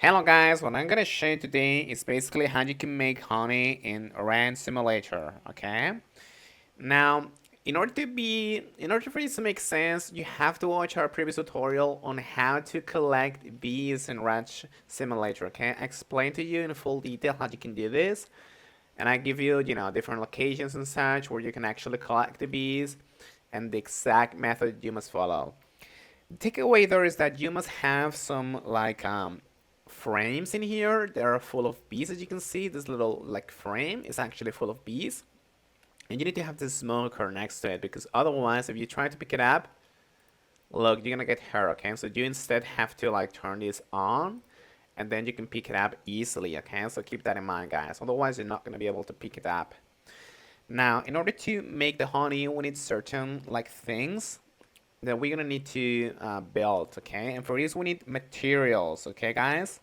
Hello guys, what I'm gonna show you today is basically how you can make honey in Rand Simulator, okay? Now, in order for this to make sense, you have to watch our previous tutorial on how to collect bees in Ranch Simulator, okay? I explain to you in full detail how you can do this, and I give you, different locations and such where you can actually collect the bees and the exact method you must follow. The takeaway there is that you must have some frames in here. They are full of bees, as you can see. This little frame is actually full of bees, and you need to have the smoker next to it because otherwise, if you try to pick it up, look, you're gonna get hurt. Okay, so you instead have to turn this on, and then you can pick it up easily. Okay, so keep that in mind, guys. Otherwise, you're not gonna be able to pick it up. Now, in order to make the honey, we need certain things that we're gonna need to build, okay? And for this we need materials, okay guys?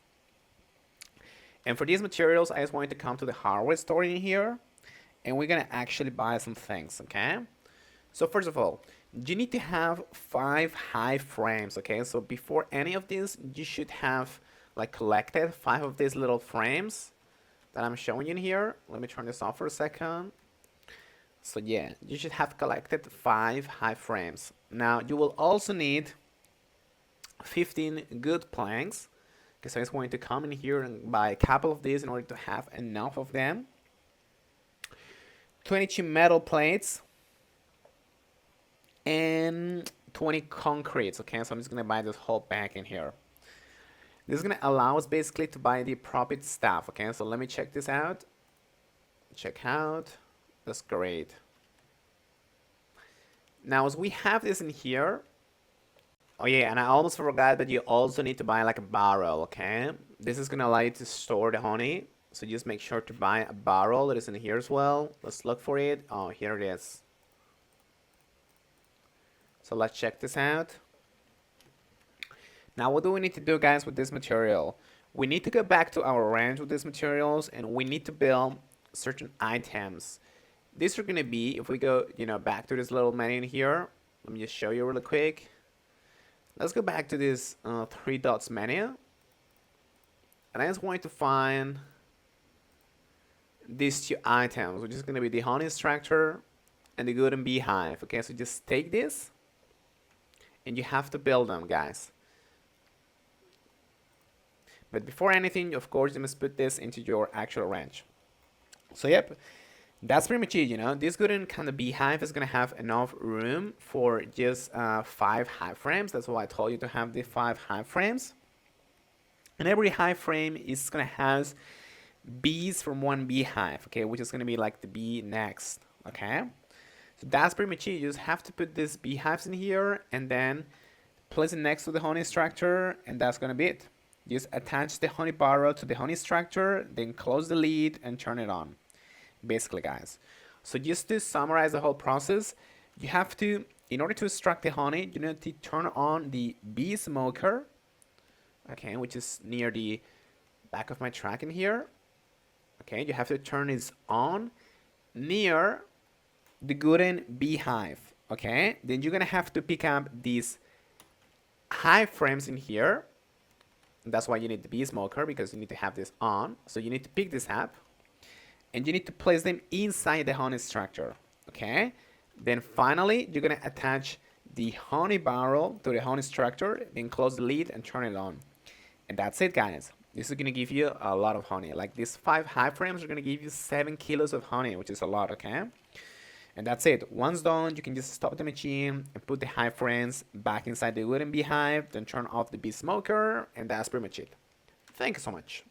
And for these materials I just want to come to the hardware store in here, and we're gonna actually buy some things, okay? So first of all, you need to have 5 hive frames, okay? So before any of this, you should have collected 5 of these little frames that I'm showing you in here. Let me turn this off for a second. So yeah, you should have collected 5 hive frames. Now you will also need 15 good planks, because I'm just going to come in here and buy a couple of these in order to have enough of them. 22 metal plates and 20 concretes. Okay, so I'm just gonna buy this whole pack in here. This is gonna allow us basically to buy the appropriate stuff. Okay, so let me check this out. Check out. That's great. Now, as we have this in here, oh yeah, and I almost forgot that you also need to buy a barrel, okay? This is gonna allow you to store the honey, so just make sure to buy a barrel that is in here as well. Let's look for it. Oh, here it is. So let's check this out. Now, what do we need to do, guys, with this material? We need to go back to our ranch with these materials, and we need to build certain items. These are gonna be, if we go, back to this little menu in here. Let me just show you really quick. Let's go back to this 3 dots menu. And I just want to find these 2 items, which is gonna be the honey extractor and the golden beehive. Okay, so just take this, and you have to build them, guys. But before anything, of course, you must put this into your actual ranch. So yep. That's pretty much it, This golden kind of beehive is going to have enough room for just 5 hive frames. That's why I told you to have the 5 hive frames. And every hive frame is going to house bees from 1 beehive, okay, which is going to be the bee next, okay? So that's pretty much it. You just have to put these beehives in here and then place it next to the honey extractor, and that's going to be it. Just attach the honey barrel to the honey extractor, then close the lid and turn it on. Basically, guys. So just to summarize the whole process, you have to, in order to extract the honey, you need to turn on the bee smoker, okay, which is near the back of my track in here. Okay, you have to turn this on near the golden beehive. Okay, then you're gonna have to pick up these hive frames in here. And that's why you need the bee smoker, because you need to have this on. So you need to pick this up, and you need to place them inside the honey extractor, okay? Then finally, you're gonna attach the honey barrel to the honey extractor, then close the lid and turn it on. And that's it, guys. This is gonna give you a lot of honey. These 5 hive frames are gonna give you 7 kilos of honey, which is a lot, okay? And that's it. Once done, you can just stop the machine and put the hive frames back inside the golden beehive, then turn off the bee smoker, and that's pretty much it. Thank you so much.